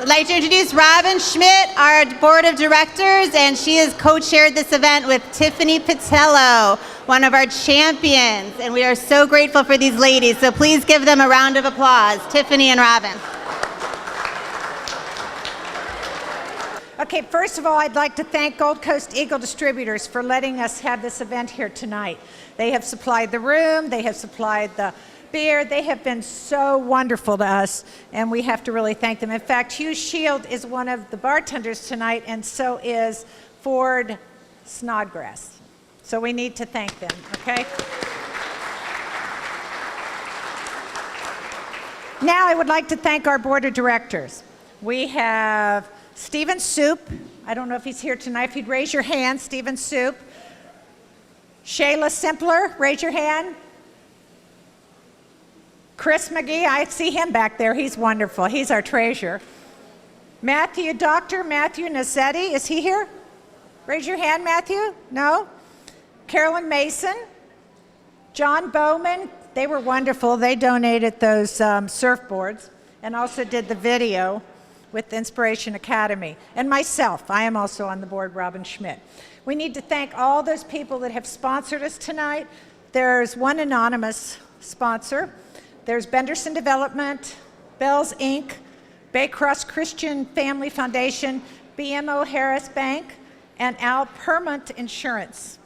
I'd like to introduce Robin Schmidt, our board of directors, and she has co-chaired this event with Tiffany Patello, one of our champions, and we are so grateful for these ladies, so please give them a round of applause, Tiffany and Robin. Okay, first of all, I'd like to thank Gold Coast Eagle Distributors for letting us have this event here tonight. They have supplied the room, they have supplied the beer. They have been so wonderful to us, and we have to really thank them. In fact, Hugh Shield is one of the bartenders tonight, and so is Ford Snodgrass. So we need to thank them, okay? Now I would like to thank our board of directors. We have Stephen Soup. I don't know if he's here tonight. If you'd raise your hand, Stephen Soup. Shayla Simpler, raise your hand. Chris McGee, I see him back there. He's wonderful. He's our treasurer. Dr. Matthew Nazzetti, is he here? Raise your hand, Matthew. No? Carolyn Mason. John Bowman. They were wonderful. They donated those surfboards and also did the video with Inspiration Academy. And myself, I am also on the board, Robin Schmidt. We need to thank all those people that have sponsored us tonight. There's one anonymous sponsor. There's Benderson Development, Bells Inc., Baycross Christian Family Foundation, BMO Harris Bank, and Al Permont Insurance.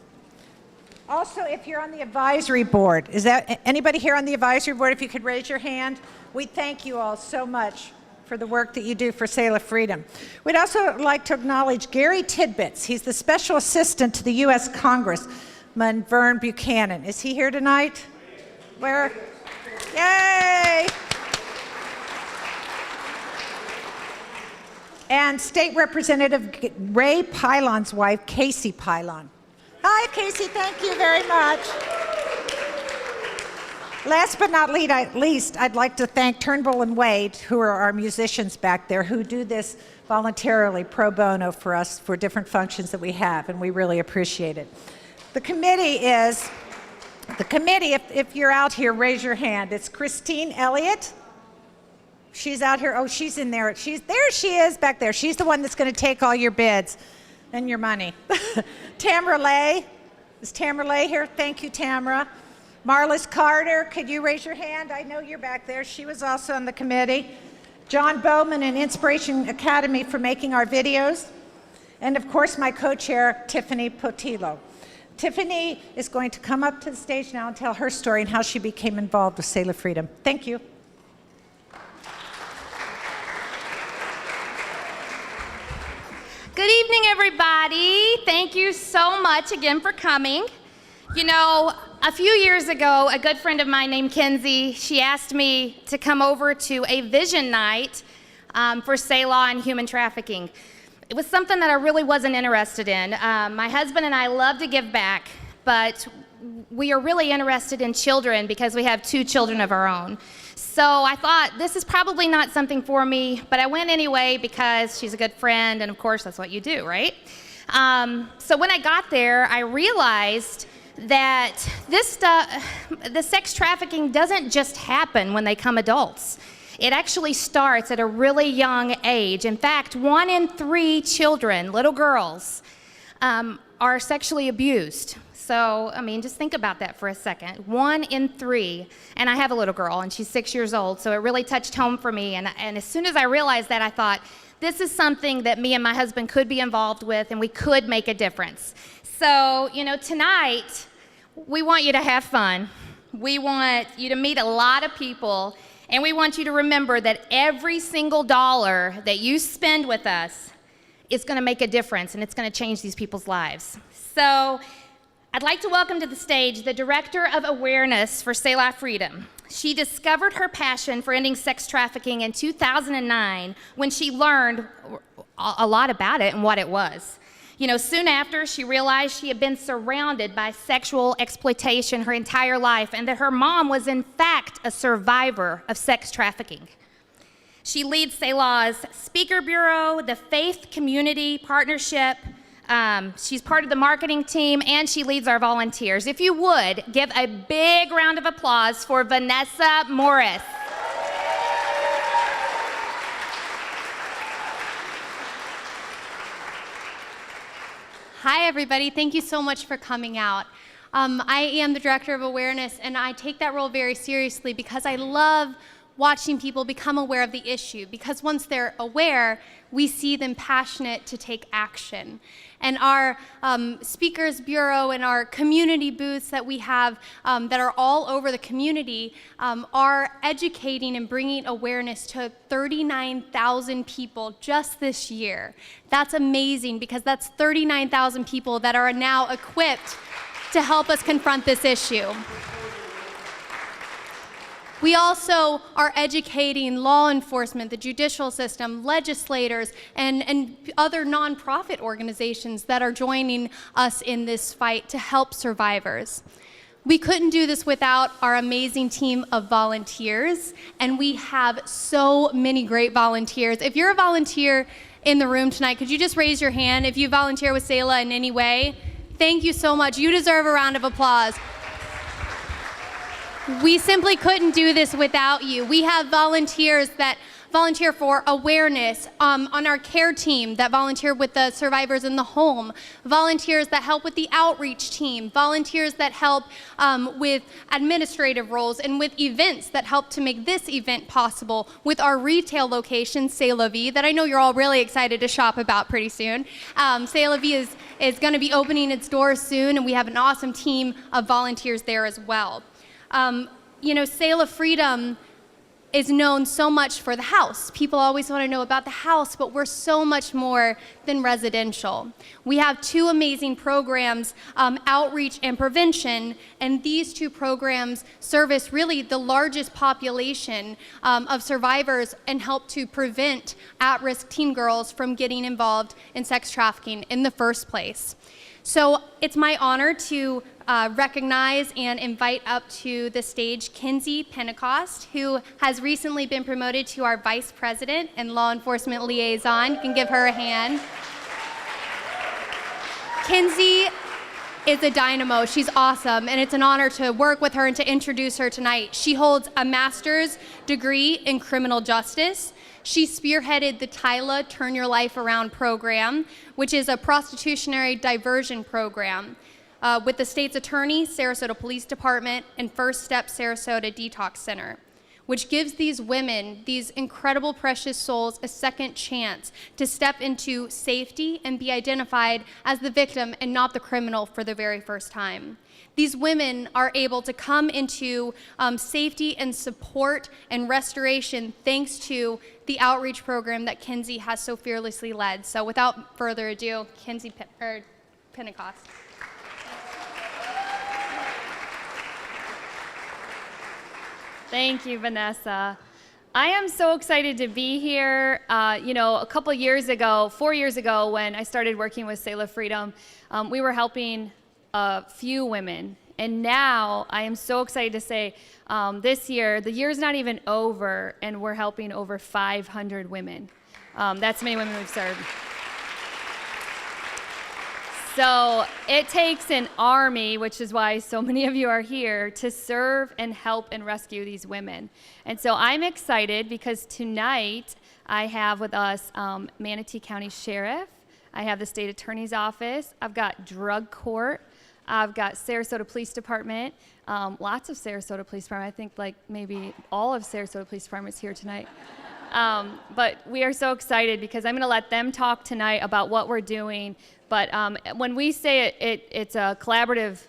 Also, if you're on the advisory board, is that anybody here on the advisory board? If you could raise your hand. We thank you all so much for the work that you do for Selah Freedom. We'd also like to acknowledge Gary Tidbits. He's the special assistant to the U.S. Congressman Vern Buchanan. Is he here tonight? Where? Yay! And State Representative Ray Pylon's wife, Casey Pylon. Hi, Casey, thank you very much. Last but not least, I'd like to thank Turnbull and Wade, who are our musicians back there, who do this voluntarily pro bono for us for different functions that we have, and we really appreciate it. The committee, if you're out here, raise your hand. It's Christine Elliott. She's out here. Oh, she's in there. There she is back there. She's the one that's going to take all your bids and your money. Tamara Lay. Is Tamara Lay here? Thank you, Tamara. Marlis Carter, could you raise your hand? I know you're back there. She was also on the committee. John Bowman and Inspiration Academy for making our videos. And of course, my co-chair, Tiffany Patello. Tiffany is going to come up to the stage now and tell her story and how she became involved with Selah Freedom. Thank you. Good evening, everybody. Thank you so much again for coming. You know, a few years ago, a good friend of mine named Kenzie, she asked me to come over to a vision night for Selah and human trafficking. It was something that I really wasn't interested in. My husband and I love to give back, but we are really interested in children because we have 2 children of our own. So I thought, this is probably not something for me, but I went anyway because she's a good friend, and of course that's what you do, right? So when I got there, I realized that the sex trafficking doesn't just happen when they come adults. It actually starts at a really young age. In fact, 1 in 3 children, little girls, are sexually abused. So, I mean, just think about that for a second. 1 in 3, and I have a little girl, and she's 6 years old, so it really touched home for me. And as soon as I realized that, I thought, this is something that me and my husband could be involved with, and we could make a difference. So, you know, tonight, we want you to have fun. We want you to meet a lot of people, and we want you to remember that every single dollar that you spend with us is going to make a difference, and it's going to change these people's lives. So, I'd like to welcome to the stage the Director of Awareness for Selah Freedom. She discovered her passion for ending sex trafficking in 2009 when she learned a lot about it and what it was. You know, soon after, she realized she had been surrounded by sexual exploitation her entire life and that her mom was in fact a survivor of sex trafficking. She leads Selah's Speaker Bureau, the Faith Community Partnership. She's part of the marketing team, and she leads our volunteers. If you would, give a big round of applause for Vanessa Morris. Hi, everybody. Thank you so much for coming out. I am the Director of Awareness, and I take that role very seriously because I love watching people become aware of the issue, because once they're aware, we see them passionate to take action. And our Speakers Bureau and our community booths that we have that are all over the community are educating and bringing awareness to 39,000 people just this year. That's amazing, because that's 39,000 people that are now equipped to help us confront this issue. We also are educating law enforcement, the judicial system, legislators, and other nonprofit organizations that are joining us in this fight to help survivors. We couldn't do this without our amazing team of volunteers, and we have so many great volunteers. If you're a volunteer in the room tonight, could you just raise your hand if you volunteer with Selah in any way? Thank you so much. You deserve a round of applause. We simply couldn't do this without you. We have volunteers that volunteer for awareness on our care team that volunteer with the survivors in the home, volunteers that help with the outreach team, volunteers that help with administrative roles and with events that help to make this event possible, with our retail location, Selah, that I know you're all really excited to shop about pretty soon. Selah is going to be opening its doors soon, and we have an awesome team of volunteers there as well. Selah Freedom is known so much for the house. People always want to know about the house, but we're so much more than residential. We have two amazing programs, outreach and prevention, and these two programs service really the largest population of survivors and help to prevent at-risk teen girls from getting involved in sex trafficking in the first place. So it's my honor to recognize and invite up to the stage Kinsey Pentecost, who has recently been promoted to our Vice President and Law Enforcement Liaison. You can give her a hand. Kinsey is a dynamo. She's awesome, and it's an honor to work with her and to introduce her tonight. She holds a master's degree in criminal justice. She spearheaded the TILA Turn Your Life Around program, which is a prostitutionary diversion program with the state's attorney, Sarasota Police Department, and First Step Sarasota Detox Center, which gives these women, these incredible, precious souls, a second chance to step into safety and be identified as the victim and not the criminal for the very first time. These women are able to come into safety and support and restoration thanks to the outreach program that Kinsey has so fearlessly led. So without further ado, Kinsey Pentecost. Thank you, Vanessa. I am so excited to be here. A couple years ago, 4 years ago, when I started working with Selah Freedom, we were helping a few women. And now I am so excited to say this year, the year's not even over, and we're helping over 500 women. That's many women we've served. So it takes an army, which is why so many of you are here, to serve and help and rescue these women. And so I'm excited because tonight I have with us Manatee County Sheriff, I have the State Attorney's Office, I've got Drug Court, I've got Sarasota Police Department, lots of Sarasota Police Department. I think like maybe all of Sarasota Police Department's here tonight. But we are so excited because I'm going to let them talk tonight about what we're doing. But when we say it's a collaborative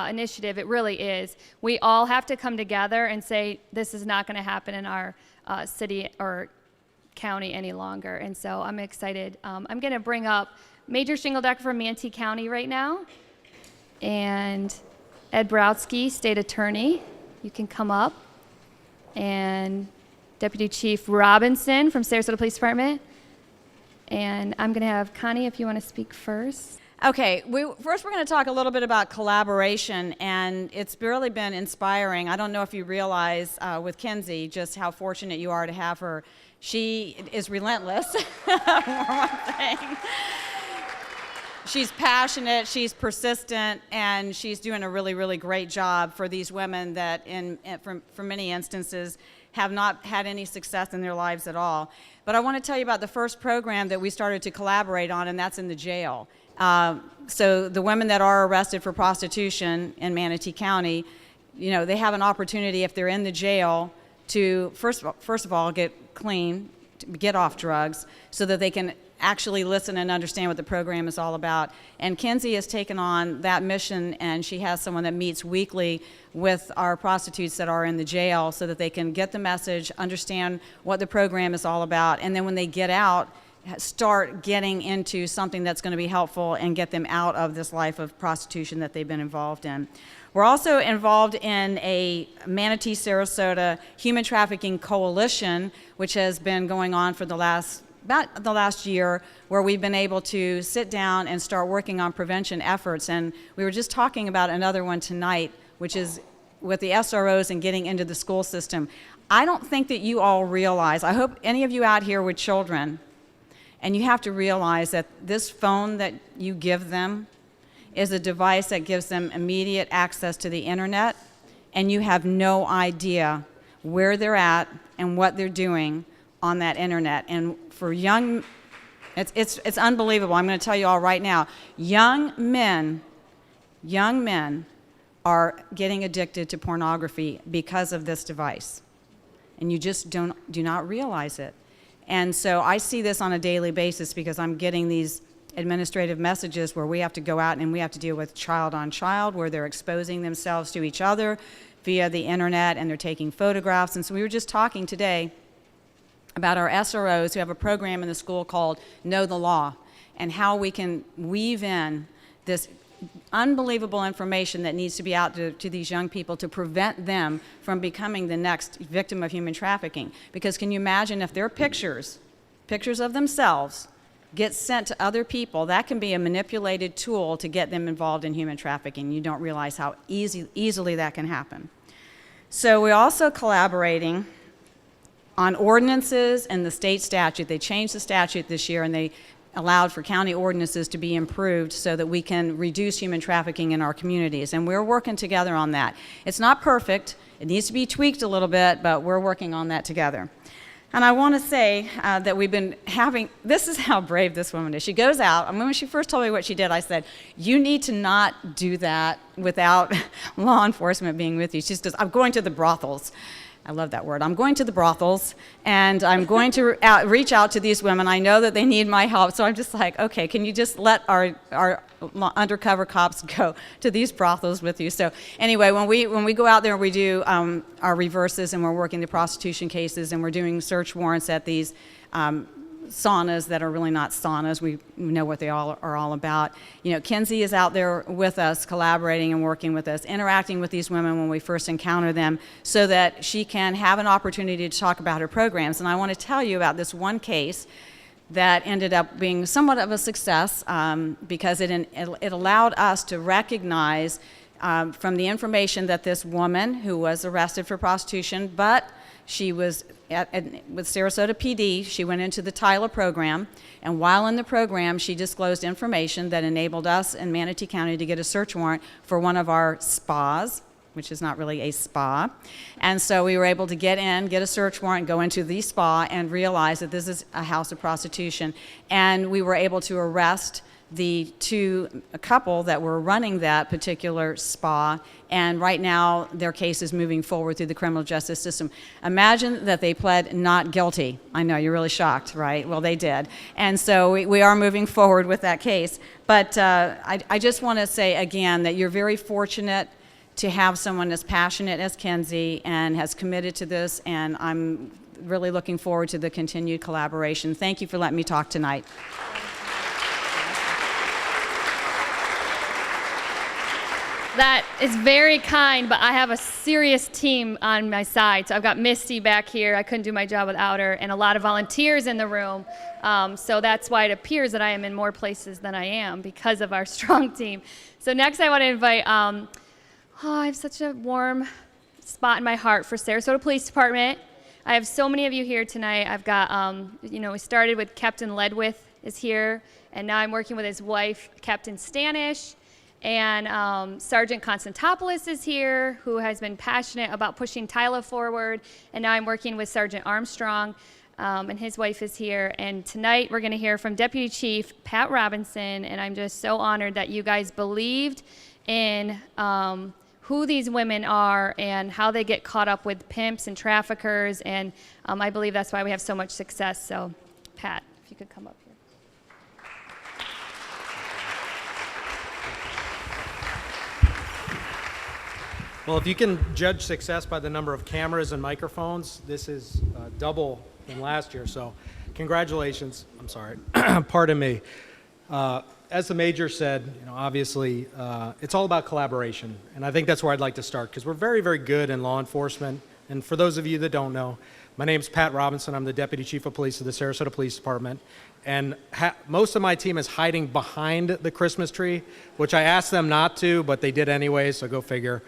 initiative, it really is. We all have to come together and say this is not going to happen in our city or county any longer. And so I'm excited. I'm going to bring up Major Shingledecker from Manatee County right now, and Ed Browski, State Attorney. You can come up, and Deputy Chief Robinson from Sarasota Police Department. And I'm going to have Connie, if you want to speak first. Okay, first we're going to talk a little bit about collaboration, and it's really been inspiring. I don't know if you realize with Kinsey just how fortunate you are to have her. She is relentless, for one thing. She's passionate, she's persistent, and she's doing a really, really great job for these women that, for many instances, have not had any success in their lives at all. But I want to tell you about the first program that we started to collaborate on, and that's in the jail. So the women that are arrested for prostitution in Manatee County, you know, they have an opportunity if they're in the jail to first of all get clean, to get off drugs, so that they can actually listen and understand what the program is all about. And Kinsey has taken on that mission, and she has someone that meets weekly with our prostitutes that are in the jail so that they can get the message, understand what the program is all about, and then when they get out, start getting into something that's going to be helpful and get them out of this life of prostitution that they've been involved in. We're also involved in a Manatee Sarasota Human Trafficking Coalition, which has been going on for about the last year, where we've been able to sit down and start working on prevention efforts. And we were just talking about another one tonight, which is with the SROs and getting into the school system. I don't think that you all realize, I hope any of you out here with children, and you have to realize that this phone that you give them is a device that gives them immediate access to the internet, and you have no idea where they're at and what they're doing on that internet. And for young, it's unbelievable. I'm going to tell you all right now, young men are getting addicted to pornography because of this device, and you just do not realize it. And so I see this on a daily basis because I'm getting these administrative messages where we have to go out and we have to deal with child on child, where they're exposing themselves to each other via the internet and they're taking photographs. And so we were just talking today about our SROs who have a program in the school called Know the Law, and how we can weave in this unbelievable information that needs to be out to these young people to prevent them from becoming the next victim of human trafficking. Because can you imagine if their pictures of themselves get sent to other people, that can be a manipulated tool to get them involved in human trafficking. You don't realize how easily that can happen. So we're also collaborating on ordinances and the state statute. They changed the statute this year, and they allowed for county ordinances to be improved so that we can reduce human trafficking in our communities. And we're working together on that. It's not perfect. It needs to be tweaked a little bit, but we're working on that together. And I want to say that we've been having, this is how brave this woman is. She goes out, I mean, when she first told me what she did, I said, you need to not do that without law enforcement being with you. She goes, I'm going to the brothels. I love that word. I'm going to the brothels, and I'm going to reach out to these women. I know that they need my help, so I'm just like, okay, can you just let our undercover cops go to these brothels with you? So anyway, when we go out there and we do our reverses, and we're working the prostitution cases, and we're doing search warrants at these saunas that are really not saunas. We know what they all are all about. You know, Kinsey is out there with us, collaborating and working with us, interacting with these women when we first encounter them, so that she can have an opportunity to talk about her programs. And I want to tell you about this one case that ended up being somewhat of a success because it allowed us to recognize from the information that this woman who was arrested for prostitution, but she was with Sarasota PD, she went into the Tyler program, and while in the program, she disclosed information that enabled us in Manatee County to get a search warrant for one of our spas, which is not really a spa. And so we were able to get in, get a search warrant, go into the spa, and realize that this is a house of prostitution. And we were able to arrest the a couple that were running that particular spa, and right now their case is moving forward through the criminal justice system. Imagine that they pled not guilty. I know, you're really shocked, right? Well, they did. And so we are moving forward with that case. But I just want to say again that you're very fortunate to have someone as passionate as Kinsey and has committed to this, and I'm really looking forward to the continued collaboration. Thank you for letting me talk tonight. That is very kind, but I have a serious team on my side. So I've got Misty back here. I couldn't do my job without her, and a lot of volunteers in the room. So that's why it appears that I am in more places than I am, because of our strong team. So next I want to invite, I have such a warm spot in my heart for Sarasota Police Department. I have so many of you here tonight. I've got, we started with Captain Ledwith is here, and now I'm working with his wife, Captain Stanish. And Sergeant Constantopoulos is here, who has been passionate about pushing Tyler forward. And now I'm working with Sergeant Armstrong. and his wife is here. And tonight we're going to hear from Deputy Chief Pat Robinson, and I'm just so honored that you guys believed in who these women are and how they get caught up with pimps and traffickers, and I believe that's why we have so much success. So, Pat, if you could come up here. Well, if you can judge success by the number of cameras and microphones, this is double than last year, so congratulations. I'm sorry, pardon me. As the Major said, obviously, it's all about collaboration, and I think that's where I'd like to start, because we're very, very good in law enforcement. And for those of you that don't know, my name's Pat Robinson. I'm the Deputy Chief of Police of the Sarasota Police Department, and most of my team is hiding behind the Christmas tree, which I asked them not to, but they did anyway, so go figure.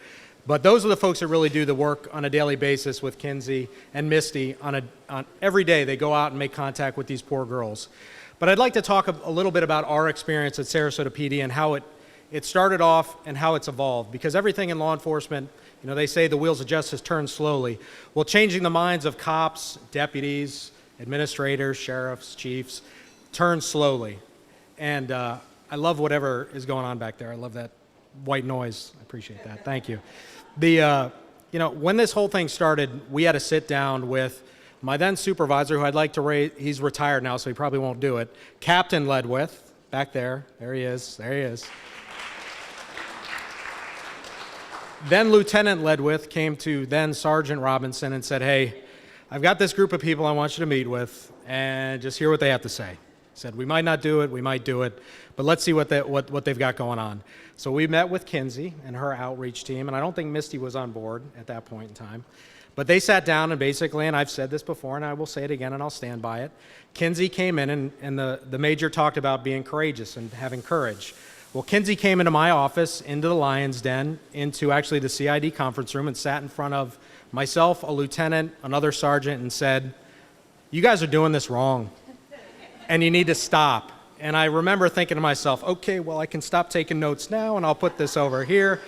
But those are the folks that really do the work on a daily basis with Kinsey and Misty. On every day, they go out and make contact with these poor girls. But I'd like to talk a little bit about our experience at Sarasota PD and how it started off and how it's evolved. Because everything in law enforcement, they say the wheels of justice turn slowly. Well, changing the minds of cops, deputies, administrators, sheriffs, chiefs, turns slowly. And I love whatever is going on back there. I love that white noise. I appreciate that. Thank you. When this whole thing started, we had to sit down with my then supervisor, who I'd like to raise, he's retired now, so he probably won't do it, Captain Ledwith, back there. There he is. Then Lieutenant Ledwith came to then Sergeant Robinson and said, hey, I've got this group of people I want you to meet with, and just hear what they have to say. He said, we might not do it, we might do it, but let's see what they've got going on. So we met with Kinsey and her outreach team, and I don't think Misty was on board at that point in time. But they sat down and basically, and I've said this before and I will say it again and I'll stand by it, Kinsey came in and the Major talked about being courageous and having courage. Well, Kinsey came into my office, into the Lion's Den, into actually the CID conference room, and sat in front of myself, a lieutenant, another sergeant, and said, you guys are doing this wrong and you need to stop. And I remember thinking to myself, okay, well, I can stop taking notes now and I'll put this over here.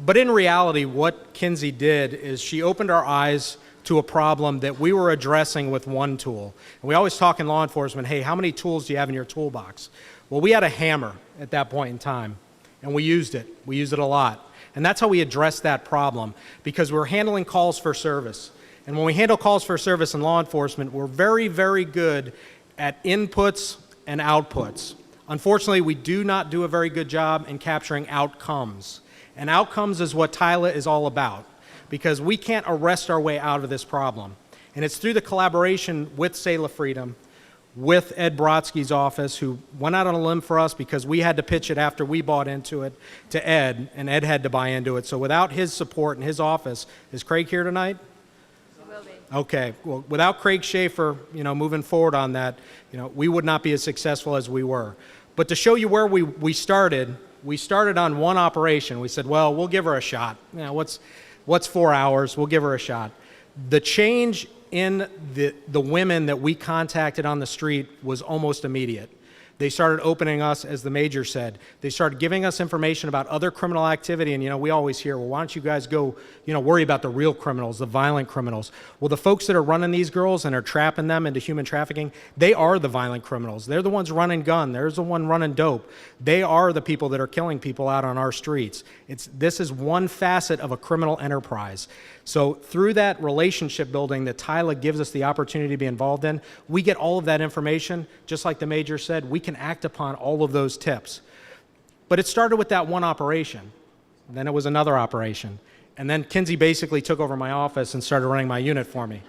But in reality, what Kinsey did is she opened our eyes to a problem that we were addressing with one tool. And we always talk in law enforcement, hey, how many tools do you have in your toolbox? Well, we had a hammer at that point in time, and we used it. We used it a lot. And that's how we addressed that problem, because we're handling calls for service. And when we handle calls for service in law enforcement, we're very, very good at inputs and outputs. Unfortunately, we do not do a very good job in capturing outcomes. And outcomes is what TILA is all about, because we can't arrest our way out of this problem. And it's through the collaboration with Selah Freedom, with Ed Brodsky's office, who went out on a limb for us because we had to pitch it after we bought into it to Ed, and Ed had to buy into it. So without his support and his office, is Craig here tonight? He will be. Okay, well, without Craig Schaefer, moving forward on that, we would not be as successful as we were. But to show you where we started on one operation. We said, well, we'll give her a shot. What's 4 hours? We'll give her a shot. The change in the women that we contacted on the street was almost immediate. They started opening us, as the Major said. They started giving us information about other criminal activity, and we always hear, well, why don't you guys go, worry about the real criminals, the violent criminals. Well, the folks that are running these girls and are trapping them into human trafficking, they are the violent criminals. They're the ones running gun. They're the one running dope. They are the people that are killing people out on our streets. This is one facet of a criminal enterprise. So through that relationship building that TILA gives us the opportunity to be involved in, we get all of that information. Just like the Major said, we can act upon all of those tips. But it started with that one operation. Then it was another operation. And then Kinsey basically took over my office and started running my unit for me.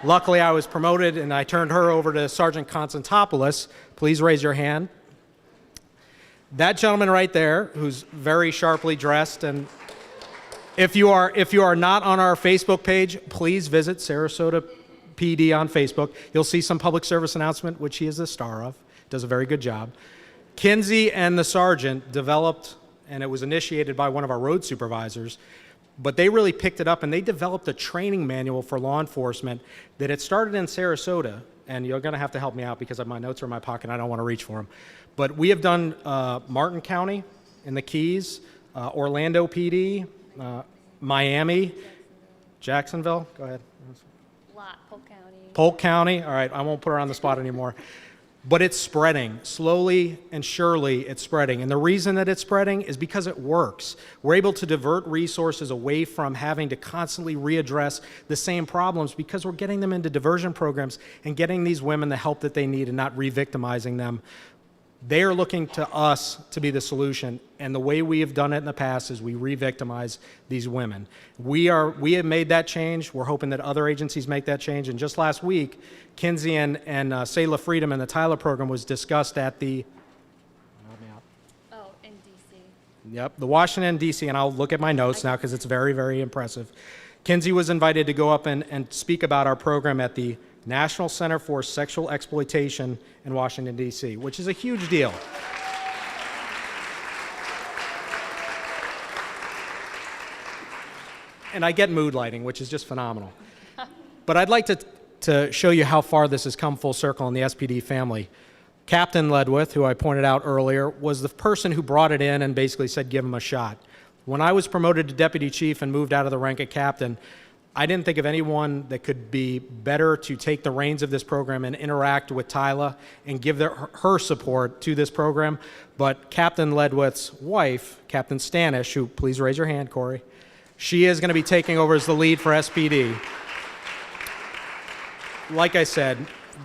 Luckily, I was promoted and I turned her over to Sergeant Constantopoulos. Please raise your hand. That gentleman right there, who's very sharply dressed, and if you are not on our Facebook page, please visit Sarasota PD on Facebook. You'll see some public service announcement, which he is the star of. Does a very good job. Kinsey and the sergeant developed, and it was initiated by one of our road supervisors, but they really picked it up and they developed a training manual for law enforcement that it started in Sarasota, and you're going to have to help me out because my notes are in my pocket and I don't want to reach for them. But we have done Martin County in the Keys, Orlando PD, Miami, Jacksonville, go ahead. Polk County. Polk County. All right, I won't put her on the spot anymore. But it's spreading. Slowly and surely, it's spreading. And the reason that it's spreading is because it works. We're able to divert resources away from having to constantly readdress the same problems because we're getting them into diversion programs and getting these women the help that they need and not re-victimizing them. They are looking to us to be the solution, and the way we have done it in the past is we re-victimize these women. We have made that change. We're hoping that other agencies make that change. And just last week, Kinsey and Selah Freedom and the Tyler program was discussed at the Oh, in D.C. Yep, the Washington, D.C., and I'll look at my notes now because it's very, very impressive. Kinsey was invited to go up and speak about our program at the National Center for Sexual Exploitation in Washington, D.C., which is a huge deal. And I get mood lighting, which is just phenomenal. But I'd like to show you how far this has come full circle in the SPD family. Captain Ledwith, who I pointed out earlier, was the person who brought it in and basically said, give him a shot. When I was promoted to deputy chief and moved out of the rank of captain, I didn't think of anyone that could be better to take the reins of this program and interact with Tyla and give her support to this program. But Captain Ledwith's wife, Captain Stanish, who, please raise your hand, Corey, she is going to be taking over as the lead for SPD. Like I said,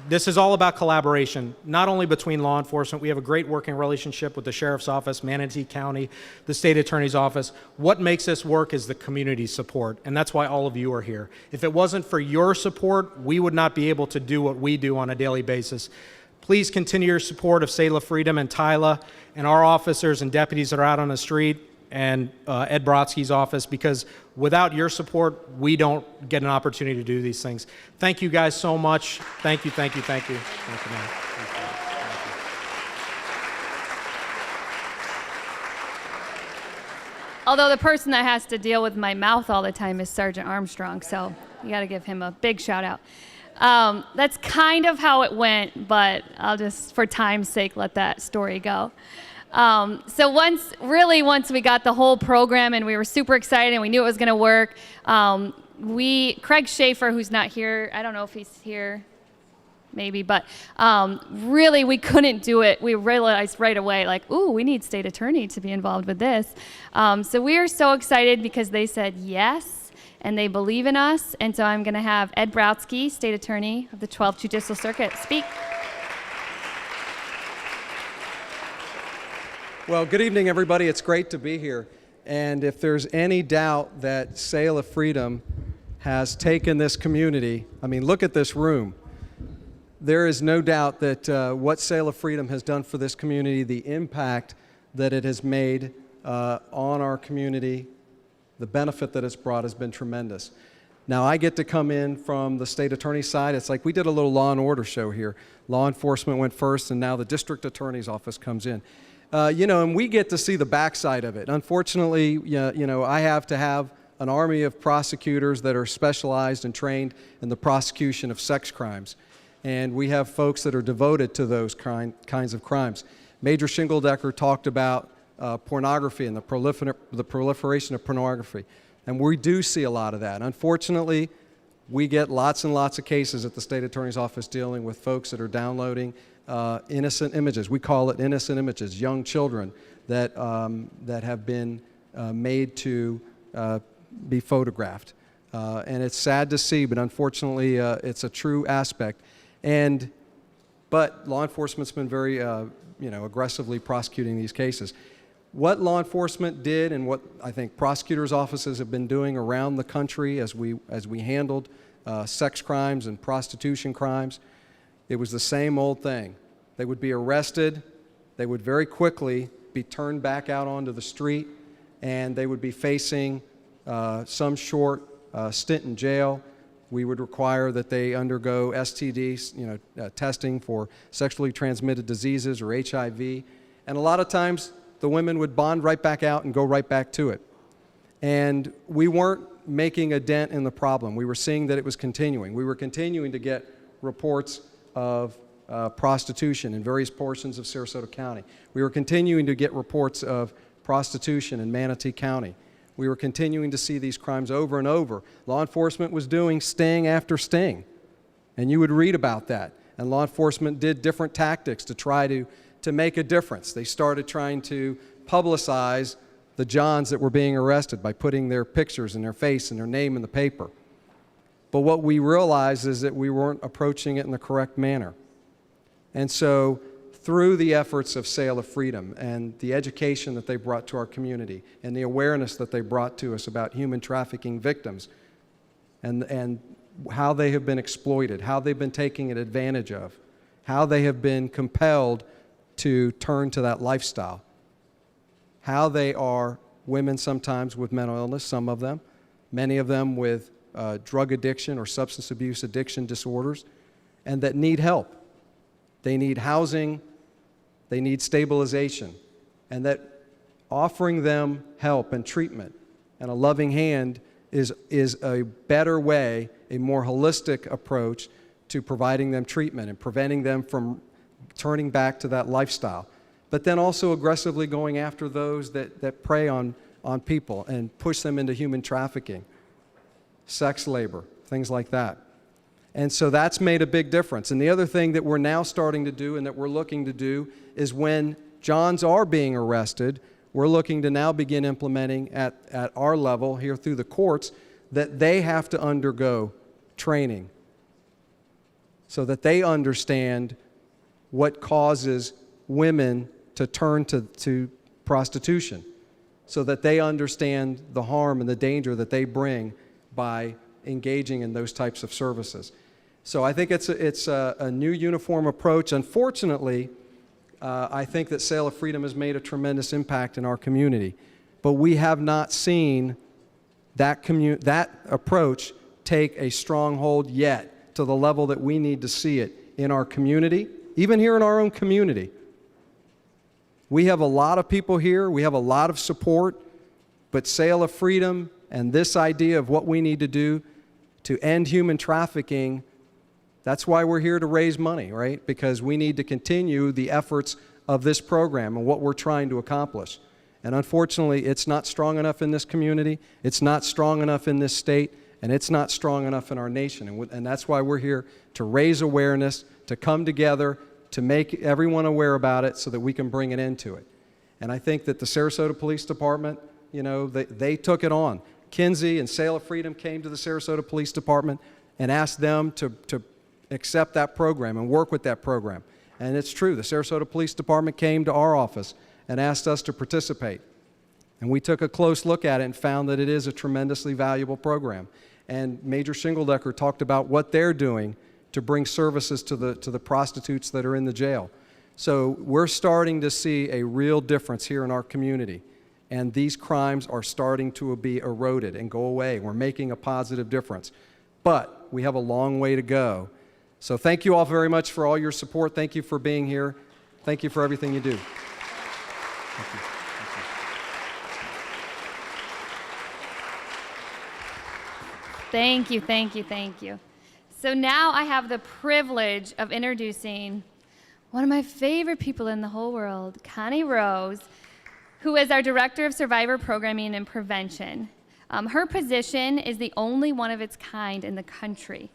this is all about collaboration, not only between law enforcement. We have a great working relationship with the Sheriff's Office, Manatee County, the State Attorney's Office. What makes this work is the community support, and that's why all of you are here. If it wasn't for your support, we would not be able to do what we do on a daily basis. Please continue your support of Selah Freedom and Tyla and our officers and deputies that are out on the street, and Ed Brodsky's office, because without your support, we don't get an opportunity to do these things. Thank you guys so much. Thank you, thank you, thank you. Thank you, man. Thank you. Although the person that has to deal with my mouth all the time is Sergeant Armstrong, so you got to give him a big shout out. That's kind of how it went, but I'll just, for time's sake, let that story go. So once we got the whole program and we were super excited and we knew it was going to work, Craig Schaefer, who's not here, I don't know if he's here, maybe, but really we couldn't do it. We realized right away, like, ooh, we need state attorney to be involved with this. So we are so excited because they said yes, and they believe in us. And so I'm going to have Ed Brodsky, state attorney of the 12th Judicial Circuit, speak. Well, good evening, everybody. It's great to be here. And if there's any doubt that Selah Freedom has taken this community, I mean, look at this room. There is no doubt that what Selah Freedom has done for this community, the impact that it has made on our community, the benefit that it's brought has been tremendous. Now, I get to come in from the state attorney's side. It's like we did a little law and order show here. Law enforcement went first, and now the district attorney's office comes in. And we get to see the backside of it. Unfortunately, I have to have an army of prosecutors that are specialized and trained in the prosecution of sex crimes. And we have folks that are devoted to those kinds of crimes. Major Shingledecker talked about pornography and the proliferation of pornography. And we do see a lot of that. Unfortunately, we get lots and lots of cases at the state attorney's office dealing with folks that are downloading innocent images. We call it innocent images, young children that have been made to be photographed. And it's sad to see, but unfortunately, it's a true aspect. But law enforcement's been very, aggressively prosecuting these cases. What law enforcement did, and what I think prosecutors' offices have been doing around the country as we handled sex crimes and prostitution crimes, it was the same old thing. They would be arrested, they would very quickly be turned back out onto the street, and they would be facing some short stint in jail. We would require that they undergo STD, testing for sexually transmitted diseases or HIV. And a lot of times, the women would bond right back out and go right back to it. And we weren't making a dent in the problem. We were seeing that it was continuing. We were continuing to get reports of prostitution in various portions of Sarasota County. We were continuing to get reports of prostitution in Manatee County. We were continuing to see these crimes over and over. Law enforcement was doing sting after sting, and you would read about that. And law enforcement did different tactics to try to make a difference. They started trying to publicize the Johns that were being arrested by putting their pictures and their face and their name in the paper. But what we realized is that we weren't approaching it in the correct manner. And so through the efforts of Selah Freedom and the education that they brought to our community and the awareness that they brought to us about human trafficking victims and how they have been exploited, how they've been taken advantage of, how they have been compelled to turn to that lifestyle, how they are women sometimes with mental illness, some of them, many of them with drug addiction or substance abuse addiction disorders, and that need help. They need housing, they need stabilization, and that offering them help and treatment and a loving hand is a better way, a more holistic approach to providing them treatment and preventing them from turning back to that lifestyle. But then also aggressively going after those that prey on people and push them into human trafficking, sex labor, things like that. And so that's made a big difference. And the other thing that we're now starting to do and that we're looking to do is when Johns are being arrested, we're looking to now begin implementing at our level here through the courts that they have to undergo training so that they understand what causes women to turn to prostitution, so that they understand the harm and the danger that they bring by engaging in those types of services. So I think it's a new uniform approach. Unfortunately, I think that Selah Freedom has made a tremendous impact in our community, but we have not seen that approach take a stronghold yet to the level that we need to see it in our community, even here in our own community. We have a lot of people here, we have a lot of support, but Selah Freedom and this idea of what we need to do to end human trafficking, that's why we're here to raise money, right? Because we need to continue the efforts of this program and what we're trying to accomplish. And unfortunately, it's not strong enough in this community, it's not strong enough in this state, and it's not strong enough in our nation. And that's why we're here to raise awareness, to come together, to make everyone aware about it so that we can bring an end to it. And I think that the Sarasota Police Department, you know, they took it on. Kinsey and Selah Freedom came to the Sarasota Police Department and asked them to accept that program and work with that program. And it's true, the Sarasota Police Department came to our office and asked us to participate. And we took a close look at it and found that it is a tremendously valuable program. And Major Shingledecker talked about what they're doing to bring services to the prostitutes that are in the jail. So we're starting to see a real difference here in our community. And these crimes are starting to be eroded and go away. We're making a positive difference. But we have a long way to go. So thank you all very much for all your support. Thank you for being here. Thank you for everything you do. Thank you. Thank you, thank you, thank you. So now I have the privilege of introducing one of my favorite people in the whole world, Connie Rose, who is our Director of Survivor Programming and Prevention. Her position is the only one of its kind in the country.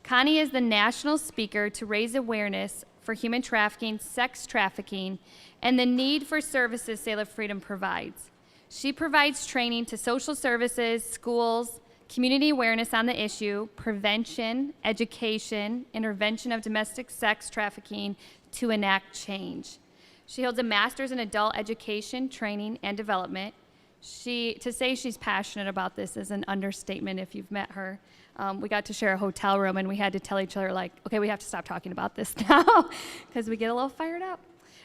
Connie is the national speaker to raise awareness for human trafficking, sex trafficking, and the need for services Selah Freedom provides. She provides training to social services, schools, community awareness on the issue, prevention, education, intervention of domestic sex trafficking to enact change. She holds a master's in adult education, training, and development. To say she's passionate about this is an understatement if you've met her. We got to share a hotel room and we had to tell each other, like, okay, we have to stop talking about this now because we get a little fired up.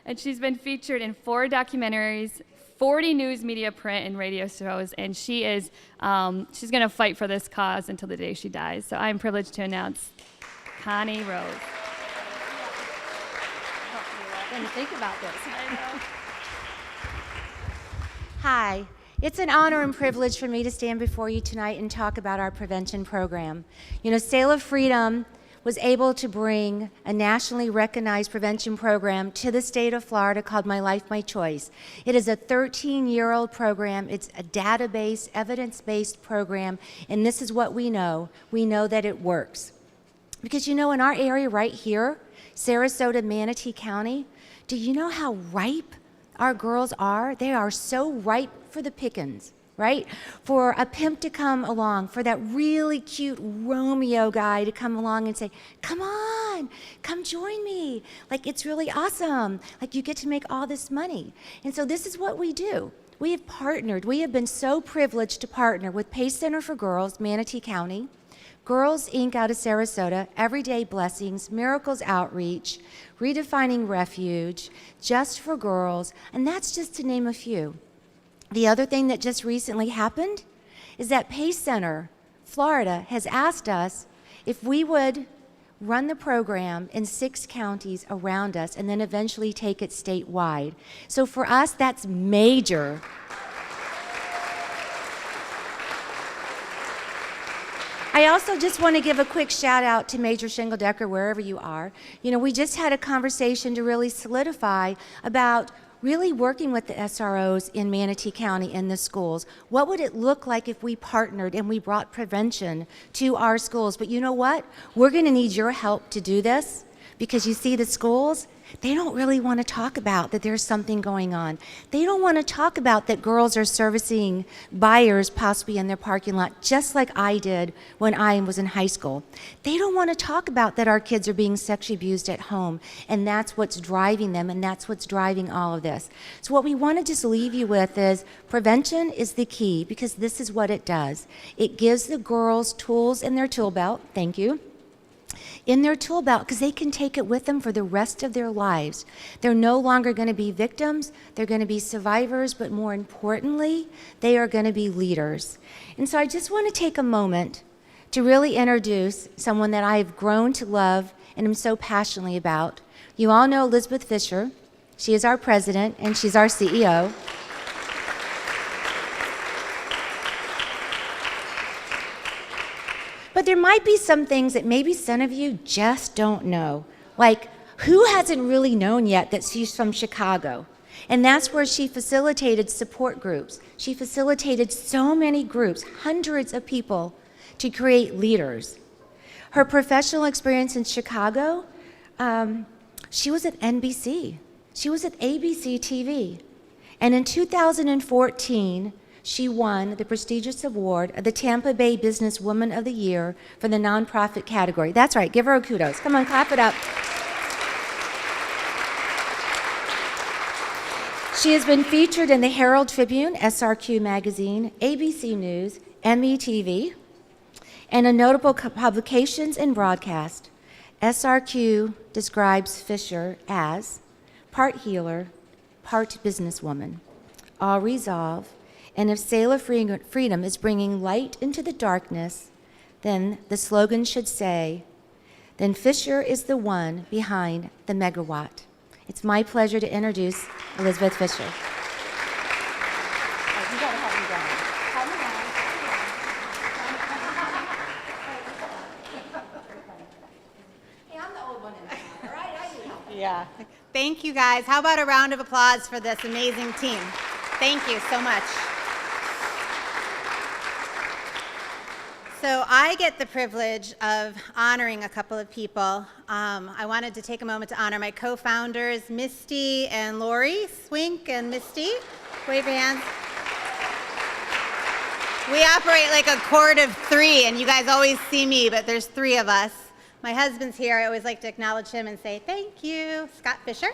And she's been featured in 4 documentaries, 40 news media, print, and radio shows, and she's going to fight for this cause until the day she dies. So I'm privileged to announce Connie Rose. I didn't think about this. I know. Hi. It's an honor and privilege for me to stand before you tonight and talk about our prevention program. You know, Selah Freedom was able to bring a nationally recognized prevention program to the state of Florida called My Life, My Choice. It is a 13-year-old program. It's a database, evidence-based program, and this is what we know. We know that it works. Because you know, in our area right here, Sarasota, Manatee County, do you know how ripe our girls are? They are so ripe for the pickings, right? For a pimp to come along, for that really cute Romeo guy to come along and say, come on, come join me. Like, it's really awesome. Like, you get to make all this money. And so this is what we do. We have partnered. We have been so privileged to partner with Pace Center for Girls, Manatee County, Girls Inc. out of Sarasota, Everyday Blessings, Miracles Outreach, Redefining Refuge, Just for Girls, and that's just to name a few. The other thing that just recently happened is that Pace Center, Florida, has asked us if we would run the program in 6 counties around us and then eventually take it statewide. So for us, that's major. I also just want to give a quick shout out to Major Shingle-Decker, wherever you are. You know, we just had a conversation to really solidify about really working with the SROs in Manatee County in the schools. What would it look like if we partnered and we brought prevention to our schools? But you know what? We're going to need your help to do this, because you see, the schools, they don't really want to talk about that there's something going on. They don't want to talk about that girls are servicing buyers possibly in their parking lot, just like I did when I was in high school. They don't want to talk about that our kids are being sexually abused at home, and that's what's driving them, and that's what's driving all of this. So what we want to just leave you with is prevention is the key, because this is what it does. It gives the girls tools in their tool belt. Thank you. In their tool belt, because they can take it with them for the rest of their lives. They're no longer going to be victims, they're going to be survivors, but more importantly, they are going to be leaders. And so I just want to take a moment to really introduce someone that I've grown to love and am so passionately about. You all know Elizabeth Fisher. She is our president and she's our CEO. But there might be some things that maybe some of you just don't know. Like, who hasn't really known yet that she's from Chicago? And that's where she facilitated support groups. She facilitated so many groups, hundreds of people, to create leaders. Her professional experience in Chicago, she was at NBC. She was at ABC TV. And in 2014, she won the prestigious award of the Tampa Bay Businesswoman of the Year for the nonprofit category. That's right, give her a kudos. Come on, clap it up. She has been featured in the Herald Tribune, SRQ Magazine, ABC News, METV, and in notable publications and broadcast. SRQ describes Fisher as part healer, part businesswoman. All resolve. And if Selah Freedom is bringing light into the darkness, then the slogan should say, then Fisher is the one behind the megawatt. It's my pleasure to introduce Elizabeth Fisher. Hey, I'm the old one in the all right? I need help. Yeah. Thank you, guys. How about a round of applause for this amazing team? Thank you so much. So I get the privilege of honoring a couple of people. I wanted to take a moment to honor my co-founders, Misty and Lori. Swink and Misty, wave your hands. We operate like a court of 3, and you guys always see me, but there's 3 of us. My husband's here. I always like to acknowledge him and say thank you, Scott Fisher.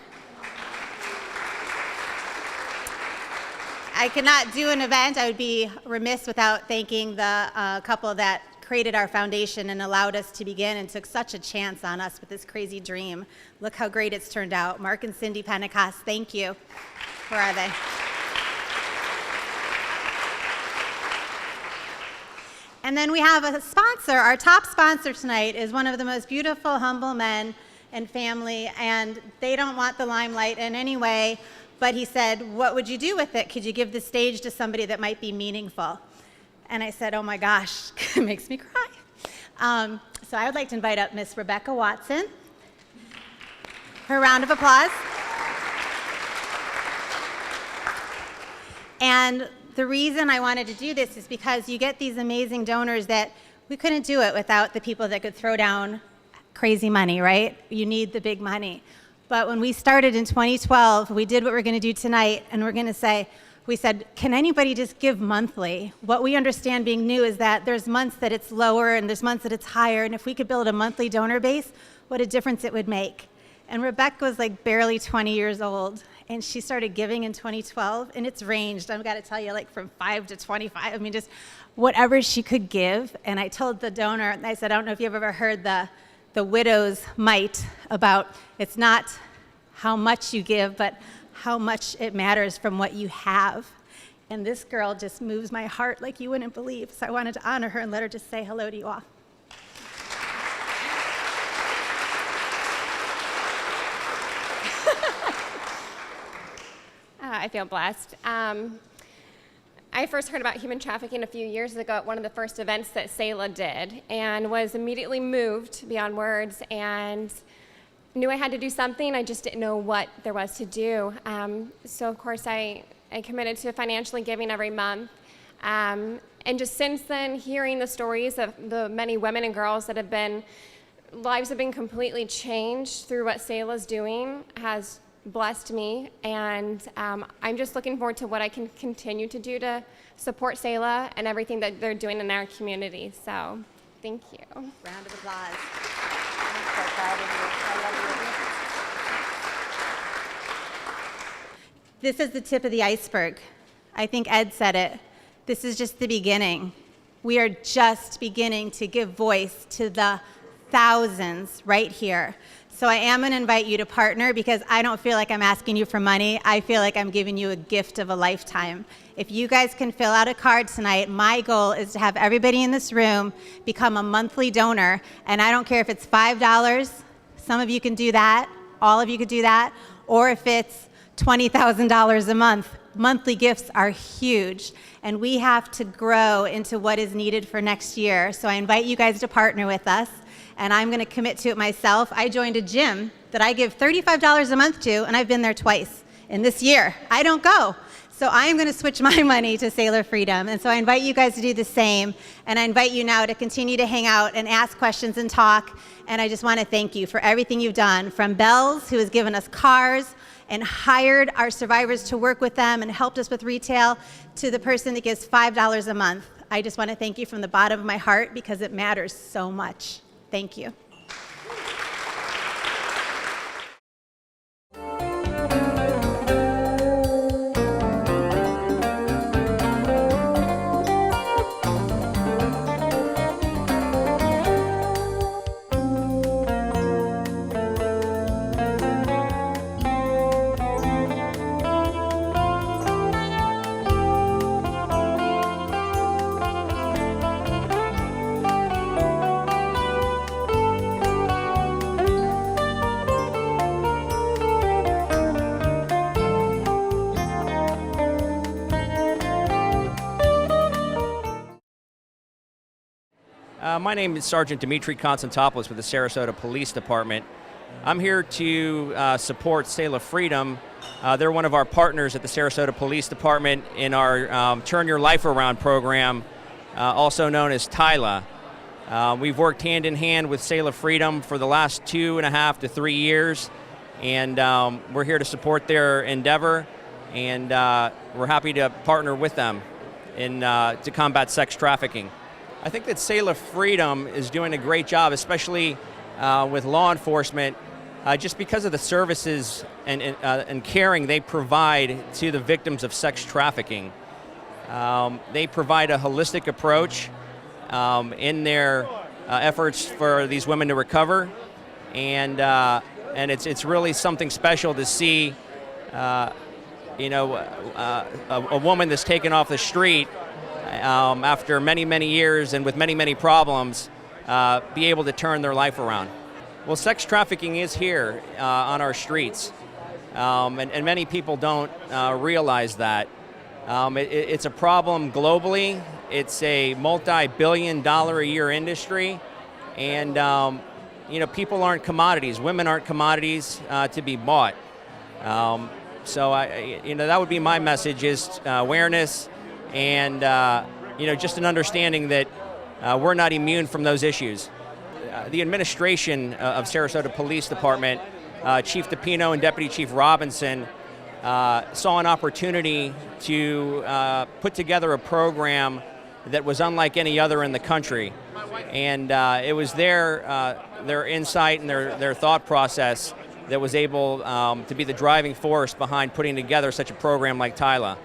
I could not do an event. I would be remiss without thanking the couple that created our foundation and allowed us to begin and took such a chance on us with this crazy dream. Look how great it's turned out. Mark and Cindy Pentecost, thank you. Where are they? And then we have a sponsor. Our top sponsor tonight is one of the most beautiful, humble men and family, and they don't want the limelight in any way. But he said, what would you do with it? Could you give the stage to somebody that might be meaningful? And I said, oh my gosh, it makes me cry. So I would like to invite up Miss Rebecca Watson. Her round of applause. And the reason I wanted to do this is because you get these amazing donors that we couldn't do it without the people that could throw down crazy money, right? You need the big money. But when we started in 2012, we did what we're going to do tonight, and we're going to say, we said, can anybody just give monthly? What we understand being new is that there's months that it's lower and there's months that it's higher, and if we could build a monthly donor base, what a difference it would make. And Rebecca was like barely 20 years old, and she started giving in 2012, and it's ranged, I've got to tell you, like from 5 to 25, I mean, just whatever she could give. And I told the donor, I said, I don't know if you've ever heard the widow's mite about it's not how much you give, but how much it matters from what you have. And this girl just moves my heart like you wouldn't believe. So I wanted to honor her and let her just say hello to you all. I feel blessed. I first heard about human trafficking a few years ago at one of the first events that Selah did, and was immediately moved beyond words, and knew I had to do something. I just didn't know what there was to do. So of course I committed to financially giving every month. And just since then, hearing the stories of the many women and girls that lives have been completely changed through what Selah's doing has blessed me. And I'm just looking forward to what I can continue to do to support Selah and everything that they're doing in our community. So thank you. Round of applause. This is the tip of the iceberg. I think Ed said it. This is just the beginning. We are just beginning to give voice to the thousands right here. So I am going to invite you to partner, because I don't feel like I'm asking you for money. I feel like I'm giving you a gift of a lifetime. If you guys can fill out a card tonight, my goal is to have everybody in this room become a monthly donor. And I don't care if it's $5, some of you can do that, all of you could do that, or if it's $20,000 a month. Monthly gifts are huge, and we have to grow into what is needed for next year. So I invite you guys to partner with us, and I'm going to commit to it myself. I joined a gym that I give $35 a month to, and I've been there twice in this year. I don't go. So I am going to switch my money to Selah Freedom. And so I invite you guys to do the same. And I invite you now to continue to hang out and ask questions and talk. And I just want to thank you for everything you've done. From Bells, who has given us cars and hired our survivors to work with them and helped us with retail, to the person that gives $5 a month. I just want to thank you from the bottom of my heart, because it matters so much. Thank you. My name is Sergeant Dimitri Konstantopoulos with the Sarasota Police Department. I'm here to support Selah Freedom. They're one of our partners at the Sarasota Police Department in our Turn Your Life Around program, also known as TILA. We've worked hand in hand with Selah Freedom for the last 2.5 to 3 years, and we're here to support their endeavor, and we're happy to partner with them to combat sex trafficking. I think that Selah Freedom is doing a great job, especially with law enforcement, just because of the services and caring they provide to the victims of sex trafficking. They provide a holistic approach in their efforts for these women to recover, and it's really something special to see, a woman that's taken off the street after many, many years and with many, many problems, be able to turn their life around. Well, sex trafficking is here on our streets, and many people don't realize that. It's a problem globally. It's a multi-billion-dollar-a-year industry, And people aren't commodities. Women aren't commodities to be bought. So that would be my message: is awareness and just an understanding that we're not immune from those issues. The administration of Sarasota Police Department, Chief DePino and Deputy Chief Robinson, saw an opportunity to put together a program that was unlike any other in the country. And it was their insight and their thought process that was able to be the driving force behind putting together such a program like Tyla.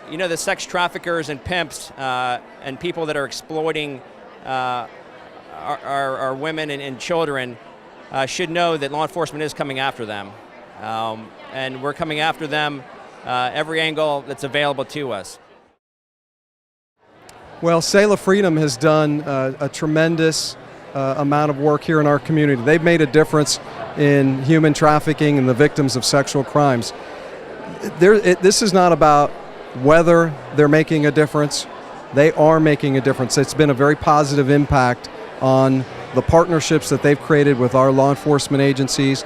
The sex traffickers and pimps and people that are exploiting our women and children should know that law enforcement is coming after them. And we're coming after them every angle that's available to us. Well, Selah Freedom has done a tremendous amount of work here in our community. They've made a difference in human trafficking and the victims of sexual crimes. This is not about whether they're making a difference. They are making a difference. It's been a very positive impact on the partnerships that they've created with our law enforcement agencies.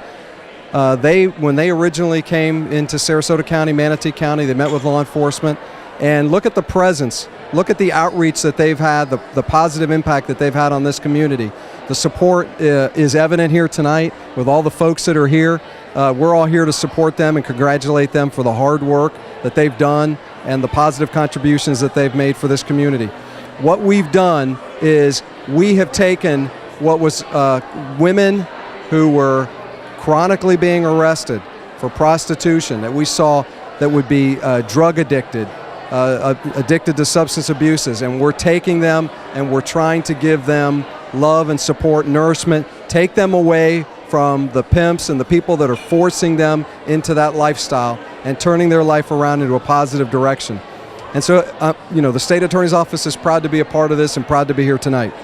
When they originally came into Sarasota County, Manatee County, they met with law enforcement, and look at the presence, look at the outreach that they've had, the positive impact that they've had on this community. The support is evident here tonight with all the folks that are here. We're all here to support them and congratulate them for the hard work that they've done and the positive contributions that they've made for this community. What we've done is we have taken what was women who were chronically being arrested for prostitution that we saw that would be drug addicted, addicted to substance abuses, and we're taking them and we're trying to give them love and support, nourishment, take them away from the pimps and the people that are forcing them into that lifestyle and turning their life around into a positive direction. And so, the State Attorney's Office is proud to be a part of this and proud to be here tonight.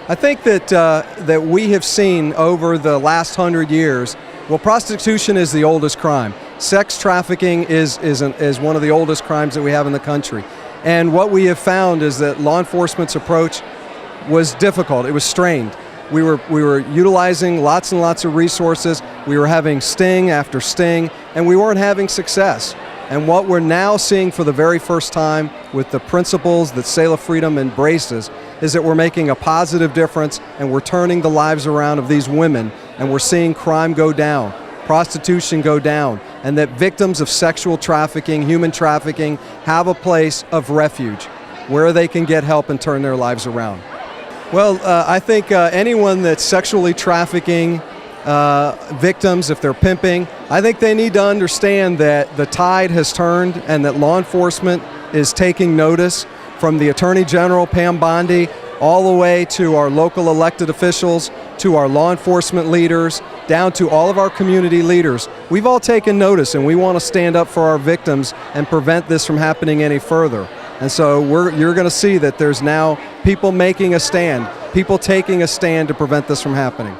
I think that we have seen over the last 100 years, well, prostitution is the oldest crime. Sex trafficking is one of the oldest crimes that we have in the country. And what we have found is that law enforcement's approach was difficult. It was strained. We were utilizing lots and lots of resources. We were having sting after sting, and we weren't having success. And what we're now seeing for the very first time with the principles that Selah Freedom embraces is that we're making a positive difference and we're turning the lives around of these women, and we're seeing crime go down, prostitution go down, and that victims of sexual trafficking, human trafficking, have a place of refuge where they can get help and turn their lives around. Well, I think anyone that's sexually trafficking victims, if they're pimping, I think they need to understand that the tide has turned and that law enforcement is taking notice, from the Attorney General, Pam Bondi, all the way to our local elected officials, to our law enforcement leaders, down to all of our community leaders. We've all taken notice, and we want to stand up for our victims and prevent this from happening any further. And so you're going to see that there's now people making a stand, people taking a stand to prevent this from happening.